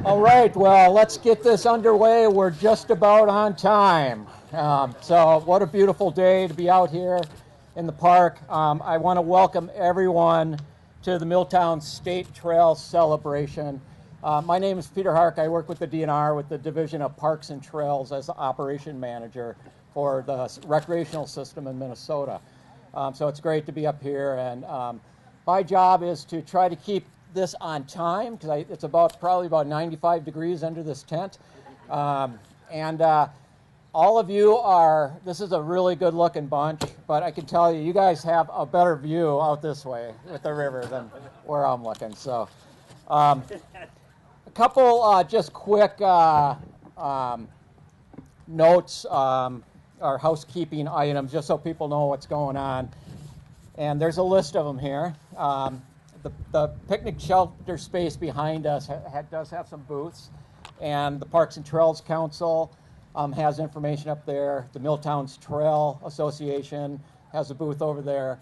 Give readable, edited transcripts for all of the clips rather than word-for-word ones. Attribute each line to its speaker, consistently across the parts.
Speaker 1: All right, well, let's get this underway. We're just about on time. So what a beautiful day to be out here in the park. I want to welcome everyone to the Milltown State Trail Celebration. My name is Peter Hark. I work with the DNR with the Division of Parks and Trails as the operation manager for the recreational system in Minnesota. So it's great to be up here, and my job is to try to keep this on time because it's probably about 95 degrees under this tent, and all of you this is a really good looking bunch, but I can tell you guys have a better view out this way with the river than where I'm looking. So a couple just quick notes or housekeeping items just so people know what's going on, and there's a list of them here. The picnic shelter space behind us does have some booths, and the Parks and Trails Council has information up there. The Milltowns Trail Association has a booth over there.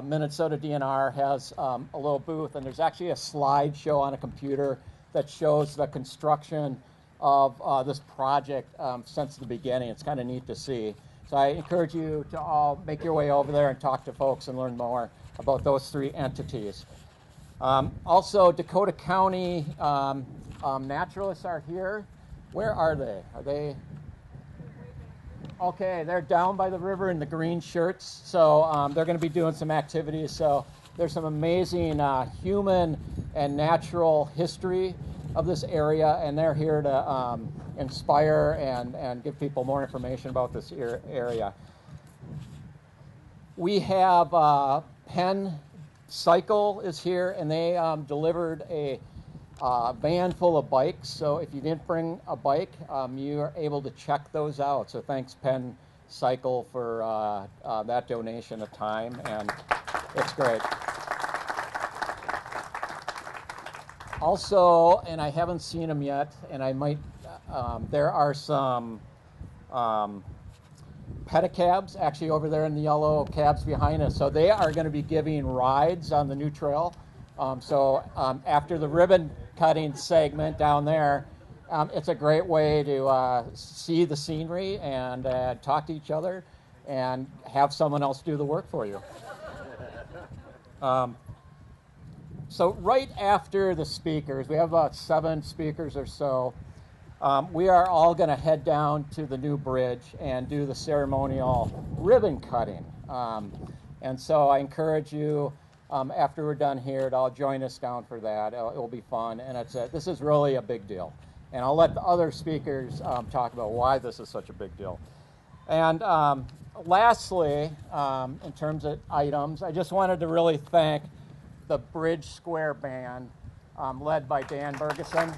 Speaker 1: Minnesota DNR has a little booth, and there's actually a slideshow on a computer that shows the construction of this project since the beginning. It's kind of neat to see. So I encourage you to all make your way over there and talk to folks and learn more about those three entities. Also, Dakota County naturalists are here. Where are they? Are they? Okay, they're down by the river in the green shirts. So they're going to be doing some activities. So there's some amazing human and natural history of this area, and they're here to inspire and give people more information about this area. We have Penn Cycle is here, and they delivered a van full of bikes. So if you didn't bring a bike, you are able to check those out. So thanks, Penn Cycle, for that donation of time, and it's great. Also, and I haven't seen them yet, and I might, there are some pedicabs actually over there in the yellow cabs behind us. So they are going to be giving rides on the new trail. After the ribbon cutting segment down there, it's a great way to see the scenery and talk to each other and have someone else do the work for you. So right after the speakers, we have about 7 speakers or so. We are all going to head down to the new bridge and do the ceremonial ribbon cutting. And so I encourage you, after we're done here, to all join us down for that. It'll be fun, and this is really a big deal. And I'll let the other speakers talk about why this is such a big deal. And lastly, in terms of items, I just wanted to really thank the Bridge Square Band, led by Dan Bergeson.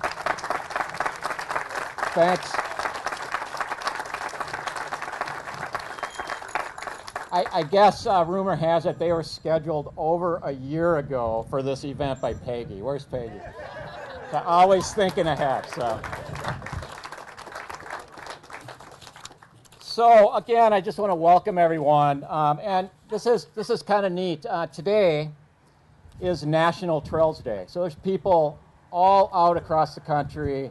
Speaker 1: Thanks. I guess rumor has it they were scheduled over a year ago for this event by Peggy. Where's Peggy? Always thinking ahead. So again, I just want to welcome everyone, and this is kind of neat. Today is National Trails Day, so there's people all out across the country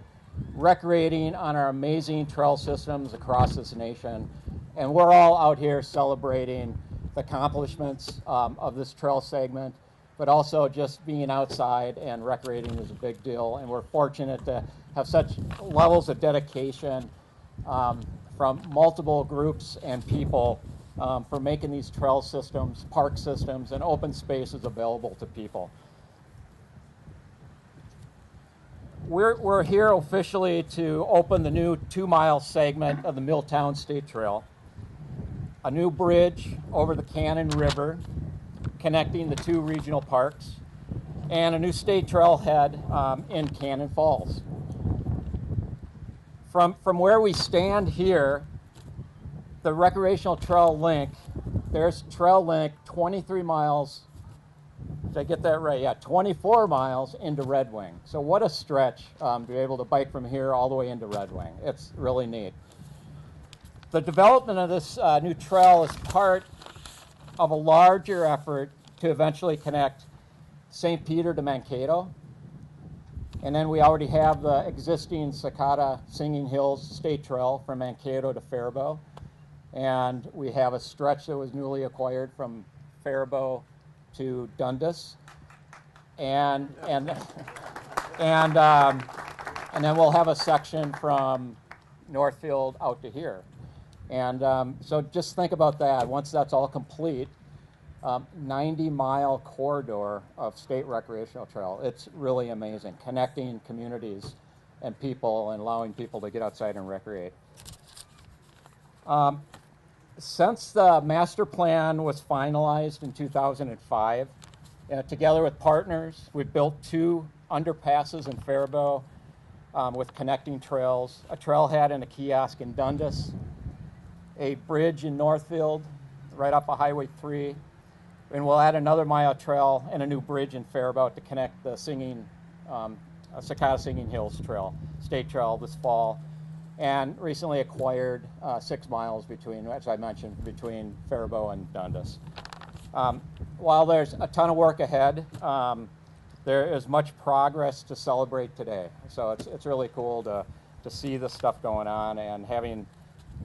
Speaker 1: recreating on our amazing trail systems across this nation, and we're all out here celebrating the accomplishments of this trail segment, but also just being outside and recreating is a big deal, and we're fortunate to have such levels of dedication from multiple groups and people for making these trail systems, park systems, and open spaces available to people. We're here officially to open the new 2-mile segment of the Milltown State Trail, a new bridge over the Cannon River connecting the 2 regional parks, and a new state trailhead in Cannon Falls. From where we stand here, the recreational trail link, there's trail link 23 miles. Did I get that right? Yeah, 24 miles into Red Wing. So what a stretch to be able to bike from here all the way into Red Wing. It's really neat. The development of this new trail is part of a larger effort to eventually connect St. Peter to Mankato And then we already have the existing Cicada Singing Hills State Trail from Mankato to Faribault. And we have a stretch that was newly acquired from Faribault to Dundas. And then we'll have a section from Northfield out to here. And so just think about that. Once that's all complete, 90-mile corridor of state recreational trail. It's really amazing, connecting communities and people and allowing people to get outside and recreate. Since the master plan was finalized in 2005, together with partners, we've built 2 underpasses in Faribault with connecting trails, a trailhead and a kiosk in Dundas, a bridge in Northfield right off of Highway 3, and we'll add another mile trail and a new bridge in Faribault to connect the Cicada Singing Hills Trail, State Trail this fall, and recently acquired 6 miles between, as I mentioned, between Faribault and Dundas. While there's a ton of work ahead, there is much progress to celebrate today. So it's really cool to see this stuff going on and having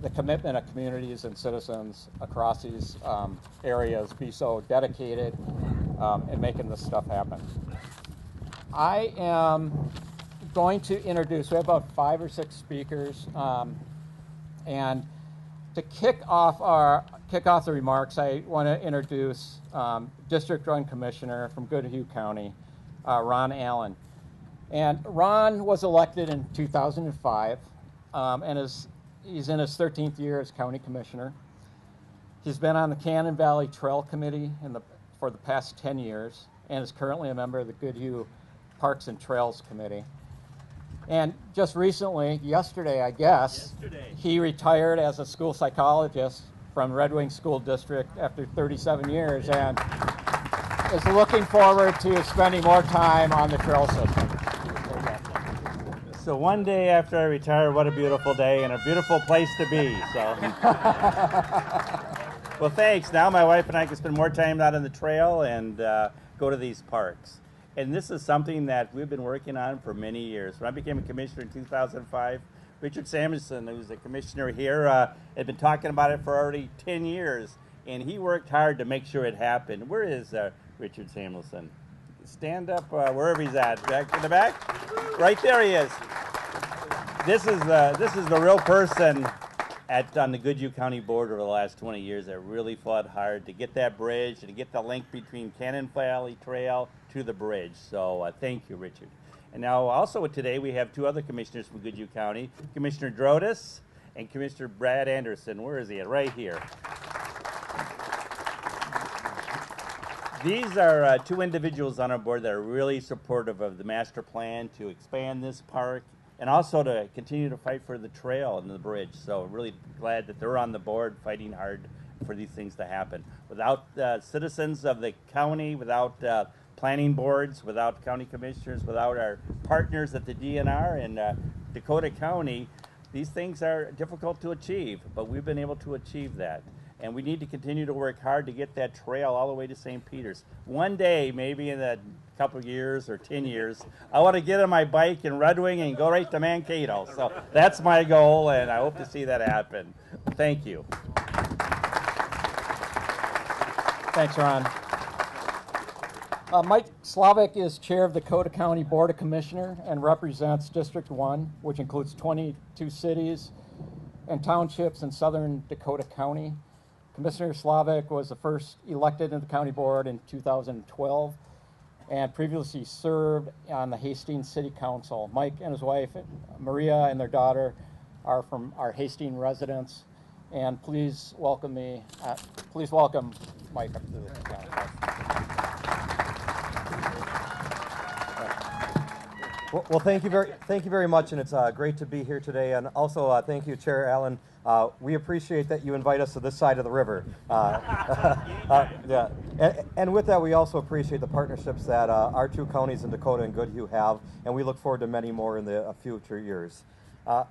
Speaker 1: the commitment of communities and citizens across these areas be so dedicated in making this stuff happen. I am going to introduce, we have about 5 or 6 speakers, and to kick off the remarks, I want to introduce District 1 Commissioner from Goodhue County, Ron Allen. And Ron was elected in 2005 and he's in his 13th year as county commissioner. He's been on the Cannon Valley Trail Committee for the past 10 years and is currently a member of the Goodhue Parks and Trails Committee. And just recently, yesterday I guess, he retired as a school psychologist from Red Wing School District after 37 years and is looking forward to spending more time on the trail system.
Speaker 2: So one day after I retire, what a beautiful day and a beautiful place to be. So, well, thanks. Now my wife and I can spend more time out on the trail and go to these parks. And this is something that we've been working on for many years. When I became a commissioner in 2005, Richard Samuelson, who's the commissioner here, had been talking about it for already 10 years. And he worked hard to make sure it happened. Where is Richard Samuelson? Stand up wherever he's at. Back in the back? Right there he is. This is the real person on the Goodhue County board over the last 20 years that really fought hard to get that bridge and to get the link between Cannon Valley Trail to the bridge. So thank you, Richard. And now also today we have 2 other commissioners from Goodhue County, Commissioner Drotis and Commissioner Brad Anderson. Where is he at? Right here. These are 2 individuals on our board that are really supportive of the master plan to expand this park and also to continue to fight for the trail and the bridge. So really glad that they're on the board fighting hard for these things to happen. Without citizens of the county, without planning boards, without county commissioners, without our partners at the DNR and Dakota County, these things are difficult to achieve, but we've been able to achieve that. And we need to continue to work hard to get that trail all the way to St. Peter's. One day, maybe in a couple of years or 10 years, I want to get on my bike in Red Wing and go right to Mankato. So that's my goal, and I hope to see that happen. Thank you.
Speaker 1: Thanks, Ron. Mike Slavic is chair of the Dakota County Board of Commissioners and represents District 1, which includes 22 cities and townships in southern Dakota County. Commissioner Slavic was the first elected in the county board in 2012 and previously served on the Hastings City Council. Mike and his wife, Maria, and their daughter are from our Hastings residents. And please welcome Mike up to the council.
Speaker 3: Well, thank you very much, and it's great to be here today. And also, thank you, Chair Allen. We appreciate that you invite us to this side of the river. Yeah, and with that, we also appreciate the partnerships that our 2 counties in Dakota and Goodhue have, and we look forward to many more in the future years.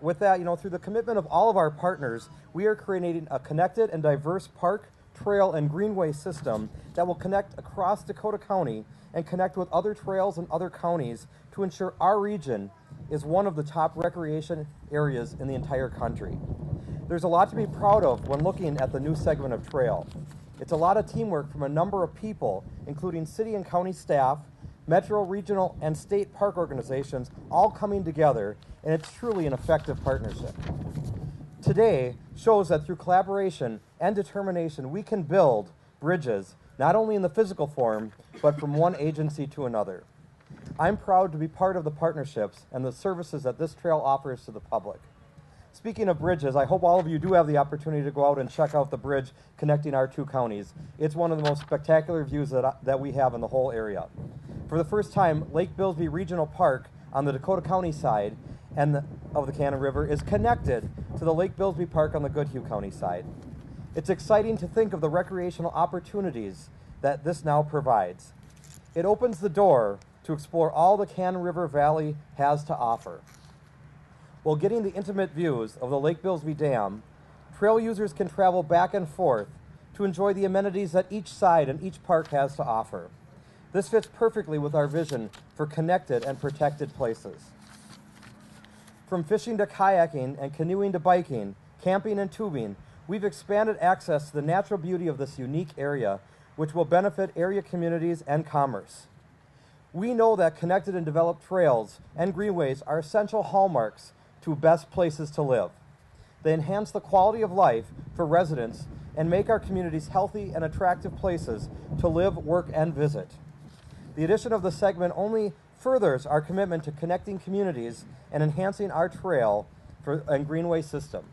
Speaker 3: With that, through the commitment of all of our partners, we are creating a connected and diverse park, trail, and greenway system that will connect across Dakota County and connect with other trails and other counties to ensure our region is one of the top recreation areas in the entire country. There's a lot to be proud of when looking at the new segment of trail. It's a lot of teamwork from a number of people, including city and county staff, metro, regional, and state park organizations, all coming together, and it's truly an effective partnership. Today shows that through collaboration and determination, we can build bridges, not only in the physical form, but from one agency to another. I'm proud to be part of the partnerships and the services that this trail offers to the public. Speaking of bridges, I hope all of you do have the opportunity to go out and check out the bridge connecting our two counties. It's one of the most spectacular views that we have in the whole area. For the first time, Lake Byllesby Regional Park on the Dakota County side of the Cannon River is connected to the Lake Byllesby Park on the Goodhue County side. It's exciting to think of the recreational opportunities that this now provides. It opens the door to explore all the Cannon River Valley has to offer. While getting the intimate views of the Lake Byllesby Dam, trail users can travel back and forth to enjoy the amenities that each side and each park has to offer. This fits perfectly with our vision for connected and protected places. From fishing to kayaking and canoeing to biking, camping and tubing, we've expanded access to the natural beauty of this unique area, which will benefit area communities and commerce. We know that connected and developed trails and greenways are essential hallmarks to best places to live. They enhance the quality of life for residents and make our communities healthy and attractive places to live, work, and visit. The addition of the segment only furthers our commitment to connecting communities and enhancing our trail and greenway system.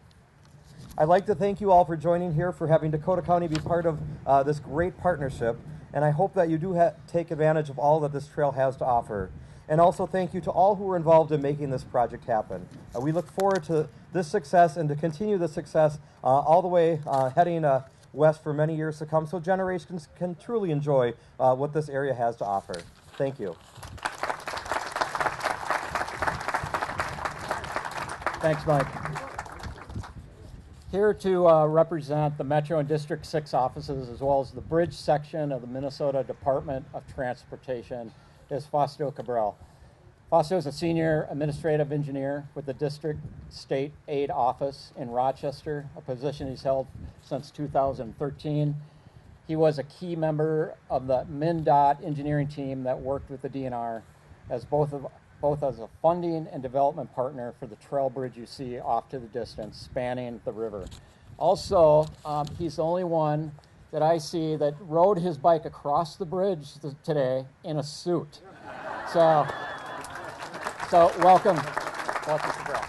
Speaker 3: I'd like to thank you all for joining here, for having Dakota County be part of this great partnership, and I hope that you do take advantage of all that this trail has to offer. And also thank you to all who were involved in making this project happen. We look forward to this success and to continue the success all the way heading west for many years to come, so generations can truly enjoy what this area has to offer. Thank you.
Speaker 1: Thanks, Mike. Here to represent the Metro and District 6 offices, as well as the bridge section of the Minnesota Department of Transportation, is Fausto Cabral. Fausto is a senior administrative engineer with the District State Aid Office in Rochester, a position he's held since 2013. He was a key member of the MnDOT engineering team that worked with the DNR as both as a funding and development partner for the trail bridge you see off to the distance, spanning the river. Also, he's the only one that I see that rode his bike across the bridge today in a suit. So welcome Cabral.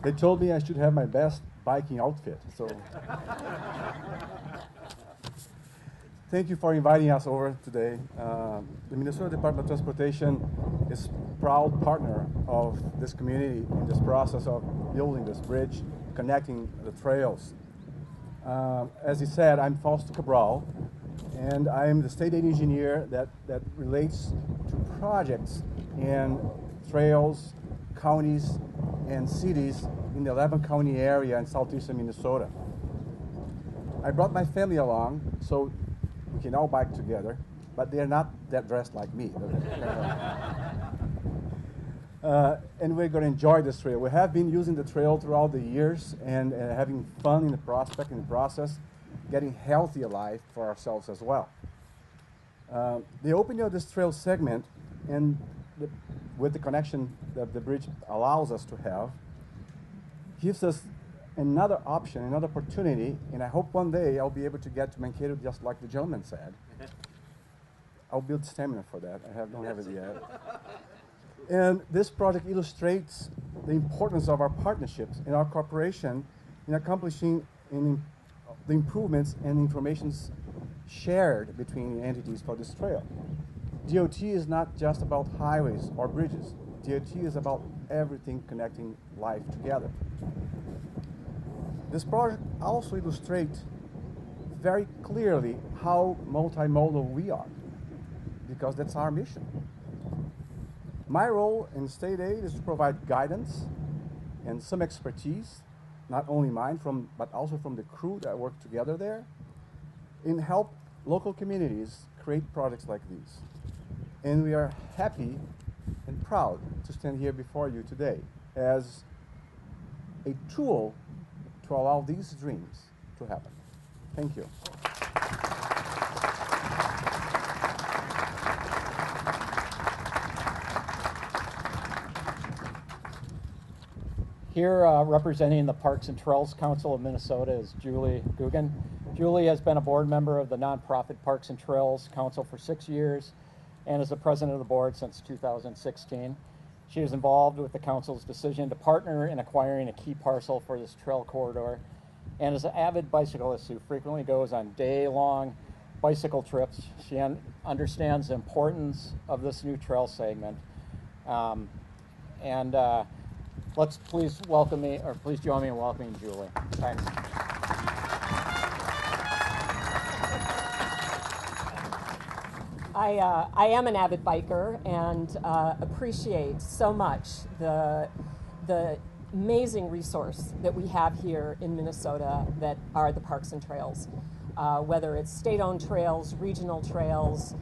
Speaker 4: They told me I should have my best biking outfit, so. Thank you for inviting us over today. The Minnesota Department of Transportation is a proud partner of this community in this process of building this bridge, connecting the trails. As he said, I'm Fausto Cabral, and I'm the state aid engineer that relates to projects in trails, counties, and cities in the 11-county area in southeastern Minnesota. I brought my family along so we can all bike together, but they're not that dressed like me. And we're going to enjoy this trail. We have been using the trail throughout the years and having fun in the process, getting healthy alive for ourselves as well. The opening of this trail segment and with the connection that the bridge allows us to have gives us another option, another opportunity, and I hope one day I'll be able to get to Mankato just like the gentleman said. I'll build stamina for that. Don't have it yet. And this project illustrates the importance of our partnerships and our cooperation in accomplishing the improvements and informations shared between the entities for this trail. DOT is not just about highways or bridges. DOT is about everything connecting life together. This project also illustrates very clearly how multimodal we are, because that's our mission. My role in state aid is to provide guidance and some expertise, not only mine, but also from the crew that work together there, in help local communities create projects like these. And we are happy and proud to stand here before you today as a tool to allow these dreams to happen. Thank you.
Speaker 1: Here representing the Parks and Trails Council of Minnesota is Julie Guggen. Julie has been a board member of the nonprofit Parks and Trails Council for 6 years and is the president of the board since 2016. She is involved with the council's decision to partner in acquiring a key parcel for this trail corridor and is an avid bicyclist who frequently goes on day-long bicycle trips. She understands the importance of this new trail segment. Let's please join me in welcoming Julie. Thanks.
Speaker 5: I am an avid biker and appreciate so much the amazing resource that we have here in Minnesota that are the parks and trails. Whether it's state-owned trails, regional trails,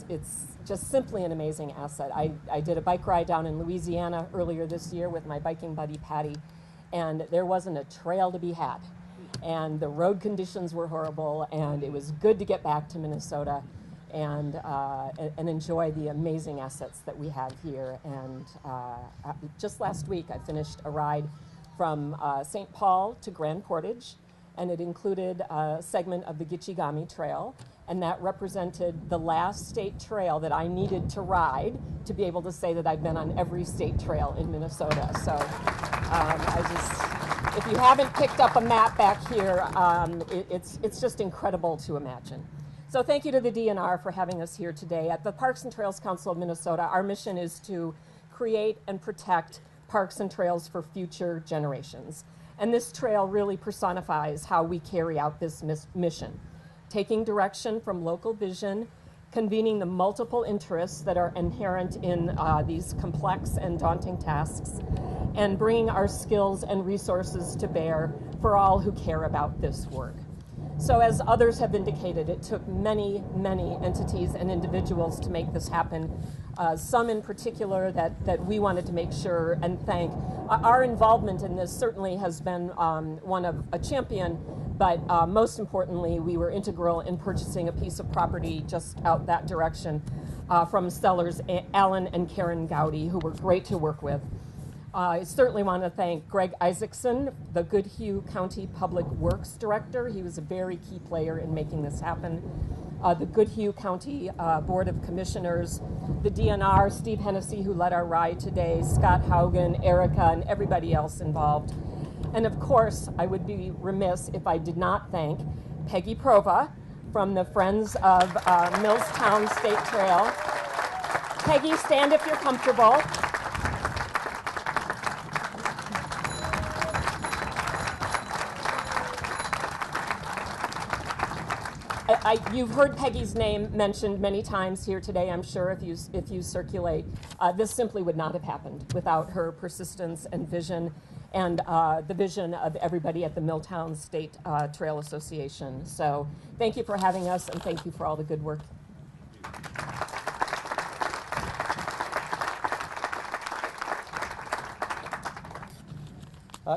Speaker 5: it's just simply an amazing asset. I did a bike ride down in Louisiana earlier this year with my biking buddy Patty, and there wasn't a trail to be had. And the road conditions were horrible, and it was good to get back to Minnesota and enjoy the amazing assets that we have here. And just last week, I finished a ride from St. Paul to Grand Portage, and it included a segment of the Gitchigami Trail, and that represented the last state trail that I needed to ride to be able to say that I've been on every state trail in Minnesota. So if you haven't picked up a map back here, it's just incredible to imagine. So thank you to the DNR for having us here today. At the Parks and Trails Council of Minnesota, our mission is to create and protect parks and trails for future generations. And this trail really personifies how we carry out this mission. Taking direction from local vision, convening the multiple interests that are inherent in these complex and daunting tasks, and bringing our skills and resources to bear for all who care about this work. So as others have indicated, it took many, many entities and individuals to make this happen. Some in particular that we wanted to make sure and thank. Our involvement in this certainly has been one of a champion, but most importantly, we were integral in purchasing a piece of property just out that direction from sellers Alan and Karen Gowdy, who were great to work with. I certainly want to thank Greg Isaacson, the Goodhue County Public Works Director. He was a very key player in making this happen. The Goodhue County Board of Commissioners, the DNR, Steve Hennessy, who led our ride today, Scott Haugen, Erica, and everybody else involved. And of course, I would be remiss if I did not thank Peggy Prova from the Friends of Millstown State Trail. Peggy, stand if you're comfortable. You've heard Peggy's name mentioned many times here today, I'm sure, if you circulate. This simply would not have happened without her persistence and vision, and the vision of everybody at the Milltown State Trail Association. So thank you for having us, and thank you for all the good work.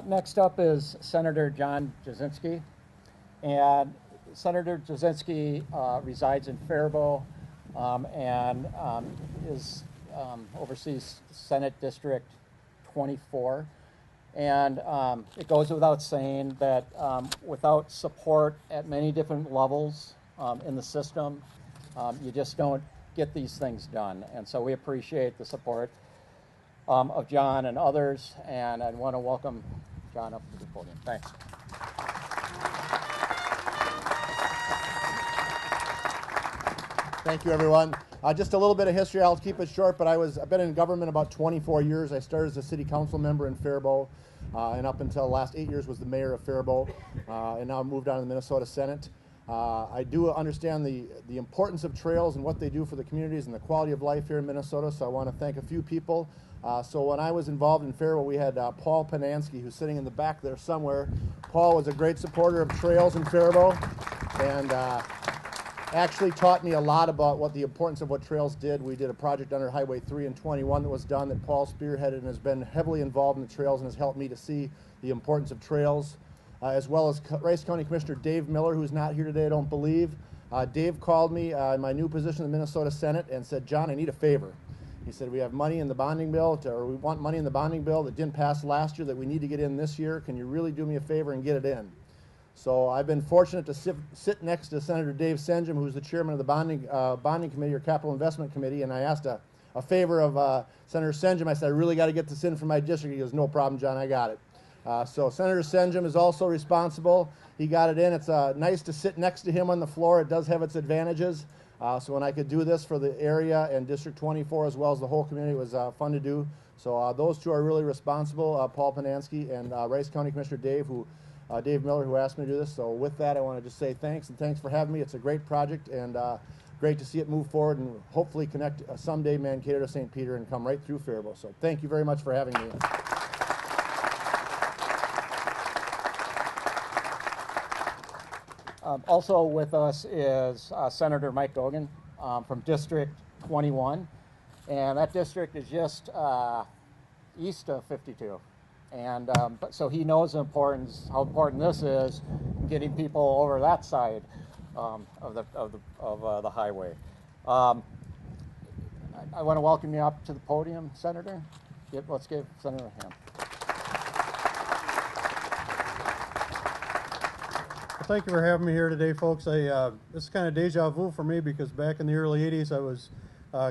Speaker 1: Next up is Senator John Jasinski. And Senator Jasinski resides in Faribault and oversees Senate District 24. And it goes without saying that without support at many different levels in the system, you just don't get these things done. And so we appreciate the support of John and others, and I want to welcome John up to the podium. Thanks.
Speaker 6: Thank you, everyone. Just a little bit of history. I'll keep it short, but I've been in government about 24 years. I started as a city council member in Faribault, and up until the last 8 years was the mayor of Faribault, and now moved on to the Minnesota Senate. I do understand the importance of trails and what they do for the communities and the quality of life here in Minnesota, so I want to thank a few people. So when I was involved in Faribault, we had Paul Panansky, who's sitting in the back there somewhere. Paul was a great supporter of trails in Faribault, and actually taught me a lot about what the importance of what trails did. We did a project under Highway 3 and 21 that was done that Paul spearheaded and has been heavily involved in the trails and has helped me to see the importance of trails, as well as Rice County Commissioner Dave Miller, who's not here today, I don't believe. Dave called me in my new position in the Minnesota Senate and said, John, I need a favor. He said, we have money in the bonding bill, or we want money in the bonding bill that didn't pass last year that we need to get in this year. Can you really do me a favor and get it in? So I've been fortunate to sit next to Senator Dave Senjum, who's the chairman of the bonding committee or capital investment committee, and I asked a favor of Senator Senjum. I said, I really got to get this in for my district. He goes, no problem, John, I got it. So Senator Senjum is also responsible. He got it in. It's nice to sit next to him on the floor. It does have its advantages. So when I could do this for the area and District 24 as well as the whole community, it was fun to do. So those two are really responsible, Paul Panansky and Rice County Commissioner Dave Miller, who asked me to do this. So with that, I want to just say thanks, and thanks for having me. It's a great project, and great to see it move forward and hopefully connect someday Mankato to St. Peter and come right through Faribault. So thank you very much for having me.
Speaker 1: Also with us is Senator Mike Gogan from District 21, and that district is just east of 52. And so he knows how important this is, getting people over that side of the highway. I want to welcome you up to the podium, Senator. Let's give Senator a hand.
Speaker 7: Well, thank you for having me here today, folks. This is kind of deja vu for me because back in the early 80s I was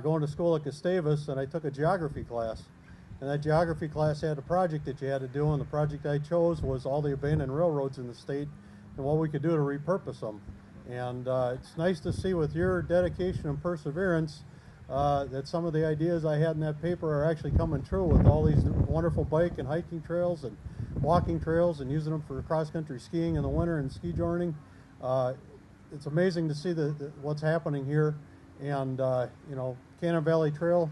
Speaker 7: going to school at Gustavus, and I took a geography class. And that geography class had a project that you had to do, and the project I chose was all the abandoned railroads in the state and what we could do to repurpose them. And it's nice to see with your dedication and perseverance that some of the ideas I had in that paper are actually coming true with all these wonderful bike and hiking trails and walking trails and using them for cross-country skiing in the winter and ski journeying. It's amazing to see what's happening here. And, you know, Cannon Valley Trail,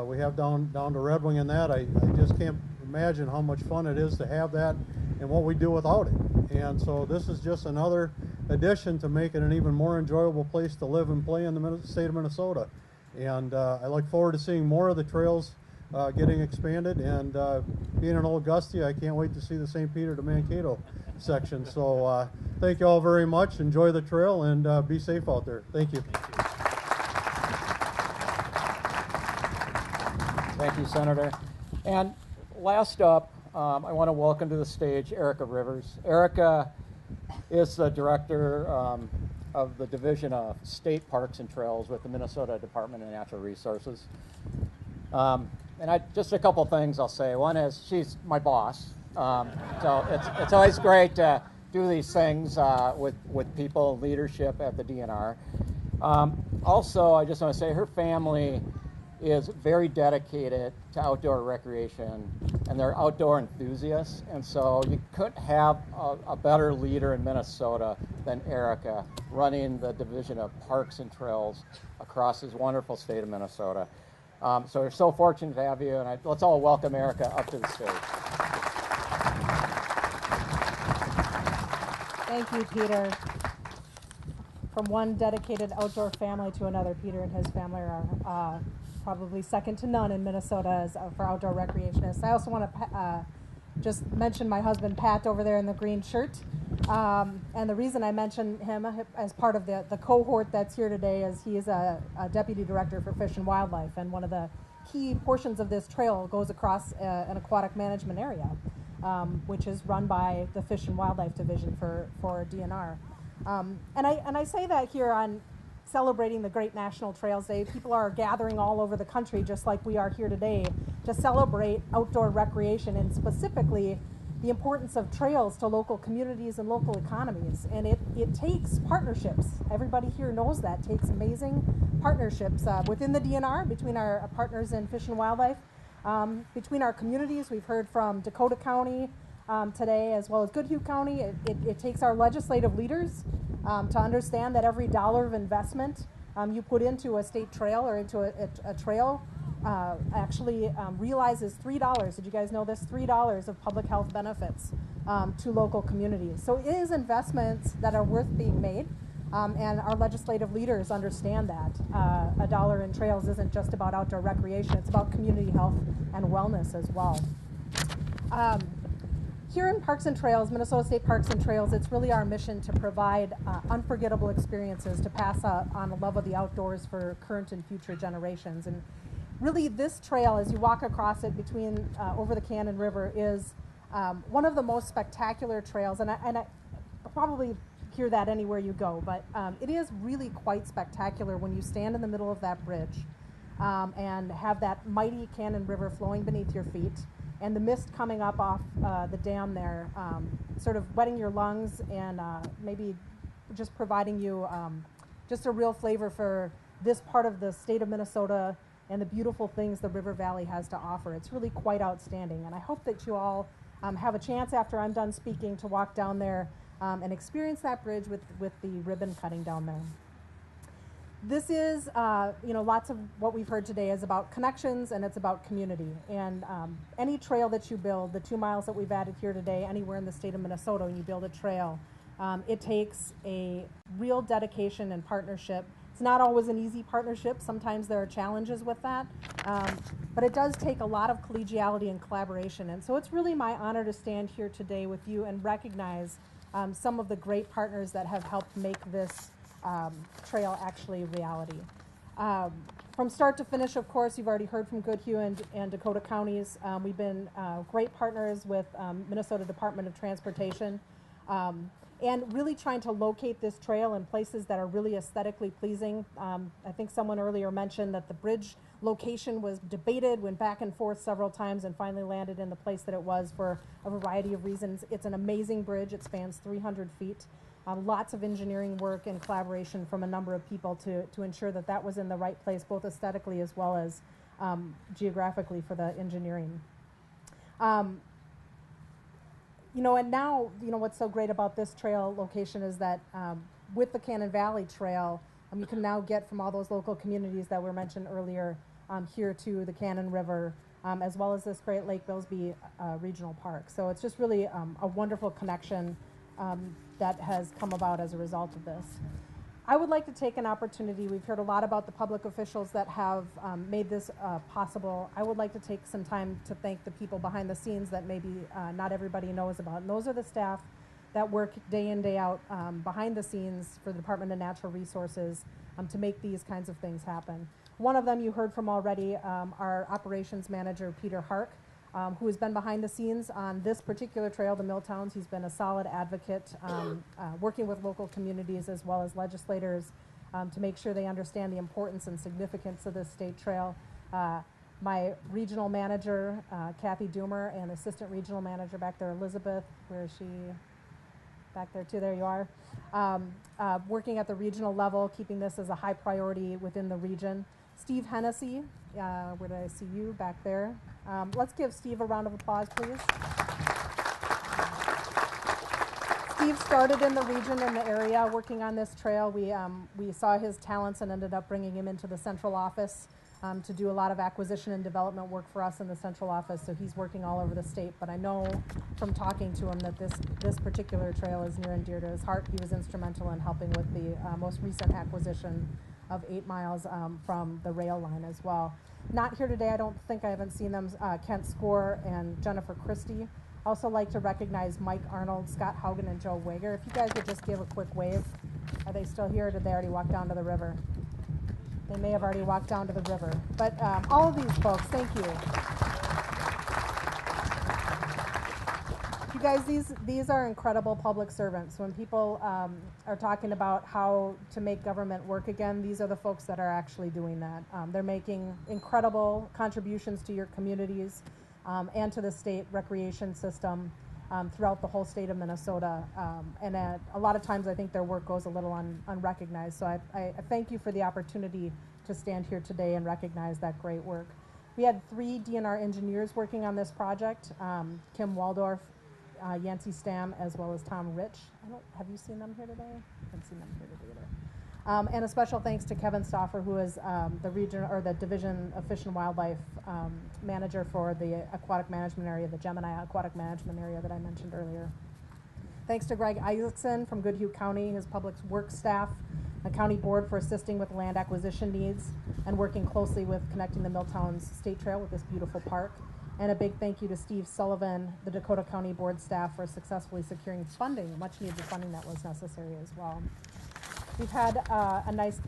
Speaker 7: we have down to Red Wing in that. I just can't imagine how much fun it is to have that and what we do without it. And so this is just another addition to make it an even more enjoyable place to live and play in the state of Minnesota. And I look forward to seeing more of the trails getting expanded. And being an old Gustie, I can't wait to see the St. Peter to Mankato section. So thank you all very much. Enjoy the trail and be safe out there. Thank you.
Speaker 1: Thank you, Senator. And last up, I want to welcome to the stage Erica Rivers. Erica is the director of the Division of State Parks and Trails with the Minnesota Department of Natural Resources. And just a couple things I'll say. One is she's my boss, so it's always great to do these things with people, leadership at the DNR. Also, I just want to say her family is very dedicated to outdoor recreation, and they're outdoor enthusiasts, and so you couldn't have a better leader in Minnesota than Erica running the Division of Parks and Trails across this wonderful state of Minnesota. So we're so fortunate to have you, and let's all welcome Erica up to the stage.
Speaker 8: Thank you, Peter. From one dedicated outdoor family to another, Peter and his family are probably second to none in Minnesota for outdoor recreationists. I also want to just mention my husband, Pat, over there in the green shirt. And the reason I mention him as part of the cohort that's here today is he is a deputy director for Fish and Wildlife, and one of the key portions of this trail goes across an aquatic management area, which is run by the Fish and Wildlife Division for DNR. And I say that here on celebrating the Great National Trails Day. People are gathering all over the country, just like we are here today, to celebrate outdoor recreation and specifically the importance of trails to local communities and local economies. And it takes partnerships. Everybody here knows that. It takes amazing partnerships within the DNR, between our partners in Fish and Wildlife, between our communities. We've heard from Dakota County today, as well as Goodhue County. It takes our legislative leaders to understand that every dollar of investment you put into a state trail or into a trail actually realizes $3. Did you guys know this? $3 of public health benefits to local communities. So it is investments that are worth being made, and our legislative leaders understand that. A dollar in trails isn't just about outdoor recreation, it's about community health and wellness as well. Here in Parks and Trails, Minnesota State Parks and Trails, it's really our mission to provide unforgettable experiences to pass on the love of the outdoors for current and future generations. And really this trail, as you walk across it between over the Cannon River, is one of the most spectacular trails, and I probably hear that anywhere you go, but it is really quite spectacular when you stand in the middle of that bridge and have that mighty Cannon River flowing beneath your feet, and the mist coming up off the dam there, sort of wetting your lungs and maybe just providing you just a real flavor for this part of the state of Minnesota and the beautiful things the river valley has to offer. It's really quite outstanding, and I hope that you all have a chance after I'm done speaking to walk down there and experience that bridge with the ribbon cutting down there. This is, lots of what we've heard today is about connections and it's about community. And any trail that you build, the 2 miles that we've added here today, anywhere in the state of Minnesota, when you build a trail, it takes a real dedication and partnership. It's not always an easy partnership. Sometimes there are challenges with that. But it does take a lot of collegiality and collaboration. And so it's really my honor to stand here today with you and recognize some of the great partners that have helped make this trail actually reality. From start to finish, of course, you've already heard from Goodhue and Dakota counties. We've been great partners with Minnesota Department of Transportation, and really trying to locate this trail in places that are really aesthetically pleasing. I think someone earlier mentioned that the bridge location was debated, went back and forth several times, and finally landed in the place that it was for a variety of reasons. It's an amazing bridge. It spans 300 feet. Lots of engineering work and collaboration from a number of people to ensure that that was in the right place, both aesthetically as well as geographically for the engineering. And now, what's so great about this trail location is that with the Cannon Valley Trail, you can now get from all those local communities that were mentioned earlier here to the Cannon River, as well as this great Lake Byllesby Regional Park. So it's just really a wonderful connection that has come about as a result of this. I would like to take an opportunity. We've heard a lot about the public officials that have made this possible. I would like to take some time to thank the people behind the scenes that maybe not everybody knows about. And those are the staff that work day in, day out behind the scenes for the Department of Natural Resources to make these kinds of things happen. One of them you heard from already, our operations manager, Peter Hark, who has been behind the scenes on this particular trail, the Milltowns. He's been a solid advocate, working with local communities as well as legislators to make sure they understand the importance and significance of this state trail. My regional manager, Kathy Doomer, and assistant regional manager back there, Elizabeth, where is she? Back there too, there you are. Working at the regional level, keeping this as a high priority within the region. Steve Hennessy, where did I see you back there? Let's give Steve a round of applause, please. Steve started in the region, in the area, working on this trail. We saw his talents and ended up bringing him into the central office to do a lot of acquisition and development work for us in the central office. So he's working all over the state. But I know from talking to him that this particular trail is near and dear to his heart. He was instrumental in helping with the most recent acquisition of 8 miles from the rail line as well. Not here today, I haven't seen them, Kent Score and Jennifer Christie. Also like to recognize Mike Arnold, Scott Haugen, and Joe Wager. If you guys would just give a quick wave. Are they still here, or did they already walk down to the river? They may have already walked down to the river. But all of these folks, thank you. You guys, these are incredible public servants. When people are talking about how to make government work again, these are the folks that are actually doing that. They're making incredible contributions to your communities and to the state recreation system throughout the whole state of Minnesota. And a lot of times I think their work goes a little unrecognized. So I thank you for the opportunity to stand here today and recognize that great work. We had 3 DNR engineers working on this project, Kim Waldorf, Yancey Stam, as well as Tom Rich. Have you seen them here today? haven't seen them here today either. And a special thanks to Kevin Stoffer, who is the region or the Division of Fish and Wildlife manager for the aquatic management area, the Gemini aquatic management area that I mentioned earlier. Thanks to Greg Isaacson from Goodhue County, his public works staff, the county board for assisting with land acquisition needs and working closely with connecting the Milltowns State Trail with this beautiful park. And a big thank you to Steve Sullivan, the Dakota County board staff, for successfully securing funding, much needed funding that was necessary as well. We've had a nice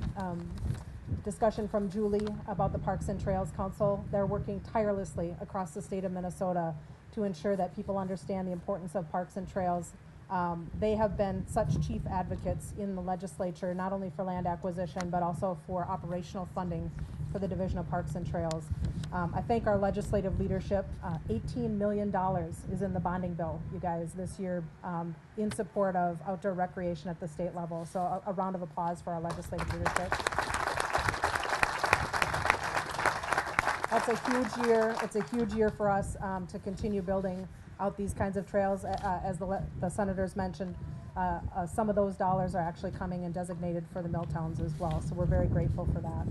Speaker 8: discussion from Julie about the Parks and Trails Council. They're working tirelessly across the state of Minnesota to ensure that people understand the importance of parks and trails. They have been such chief advocates in the legislature, not only for land acquisition, but also for operational funding for the Division of Parks and Trails. I thank our legislative leadership. $18 million is in the bonding bill, you guys, this year in support of outdoor recreation at the state level. So a round of applause for our legislative leadership. That's a huge year. It's a huge year for us to continue building out these kinds of trails. As the senators mentioned, some of those dollars are actually coming and designated for the Milltowns as well. So we're very grateful for that.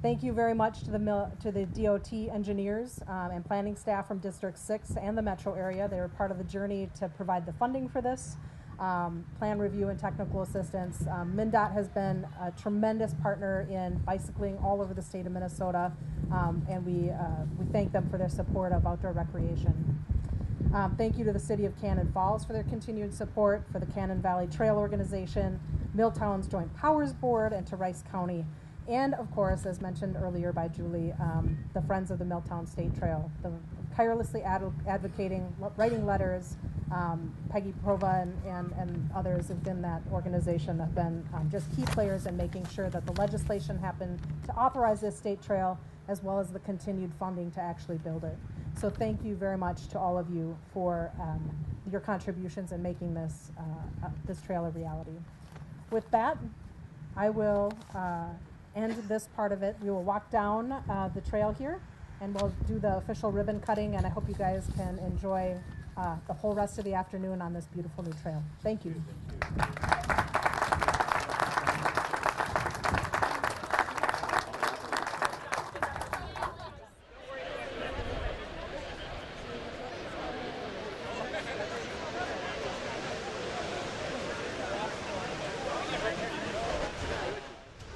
Speaker 8: Thank you very much to the DOT engineers and planning staff from District 6 and the metro area. They were part of the journey to provide the funding for this. Plan review and technical assistance. MnDOT has been a tremendous partner in bicycling all over the state of Minnesota, and we thank them for their support of outdoor recreation. Thank you to the City of Cannon Falls for their continued support, for the Cannon Valley Trail Organization, Milltowns Joint Powers Board, and to Rice County. And of course, as mentioned earlier by Julie, the Friends of the Milltown State Trail, the tirelessly advocating, writing letters. Peggy Prova and others within that organization have been just key players in making sure that the legislation happened to authorize this state trail, as well as the continued funding to actually build it. So thank you very much to all of you for your contributions in making this trail a reality. With that, I will end this part of it. We will walk down the trail here, and we'll do the official ribbon cutting, and I hope you guys can enjoy the whole rest of the afternoon on this beautiful new trail. Thank you.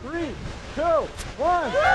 Speaker 1: Three, two, one.